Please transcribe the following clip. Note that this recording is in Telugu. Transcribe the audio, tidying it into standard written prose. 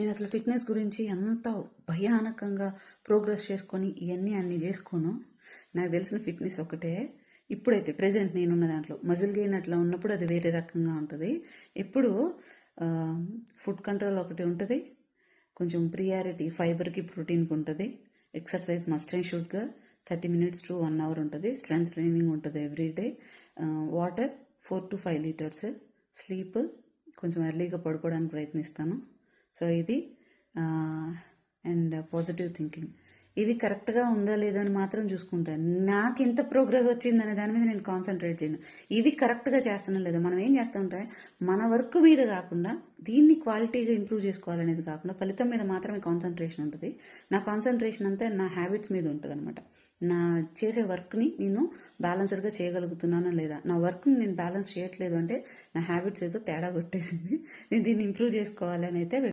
నేను అసలు ఫిట్నెస్ గురించి ఎంత భయానకంగా ప్రోగ్రెస్ చేసుకొని అన్నీ చేసుకోను. నాకు తెలిసిన ఫిట్నెస్ ఒకటే. ఇప్పుడైతే ప్రెజెంట్ నేనున్న దాంట్లో మజిల్ గెయిన్ అట్లా ఉన్నప్పుడు అది వేరే రకంగా ఉంటుంది. ఇప్పుడు ఫుడ్ కంట్రోల్ ఒకటి ఉంటుంది, కొంచెం ప్రియారిటీ ఫైబర్కి ప్రోటీన్కి ఉంటుంది, ఎక్సర్సైజ్ మస్ట్ అండ్ షుడ్గా 30 minutes to 1 hour ఉంటుంది, స్ట్రెంగ్త్ ట్రైనింగ్ ఉంటుంది everyday, water 4 to 5 liters, sleep కొంచెం ఎర్లీగా పడుకోవడానికి ప్రయత్నిస్తాను. సో ఇది అండ్ పాజిటివ్ థింకింగ్, ఇవి కరెక్ట్గా ఉందా లేదా అని మాత్రం చూసుకుంటాను. నాకు ఎంత ప్రోగ్రెస్ వచ్చిందనే దాని మీద నేను కాన్సన్ట్రేట్ చేయను. ఇవి కరెక్ట్గా చేస్తానో లేదా. మనం ఏం చేస్తుంటే మన వర్క్ మీద కాకుండా దీన్ని క్వాలిటీగా ఇంప్రూవ్ చేసుకోవాలనేది కాకుండా ఫలితం మీద మాత్రమే కాన్సన్ట్రేషన్ ఉంటుంది. నా కాన్సన్ట్రేషన్ అంతా నా హ్యాబిట్స్ మీద ఉంటుంది అనమాట. నా చేసే వర్క్ని నేను బ్యాలెన్స్డ్గా చేయగలుగుతున్నానా లేదా. నా వర్క్ని నేను బ్యాలెన్స్ చేయట్లేదు అంటే నా హ్యాబిట్స్ ఏదో తేడా కొట్టేసింది. నేను దీన్ని ఇంప్రూవ్ చేసుకోవాలని అయితే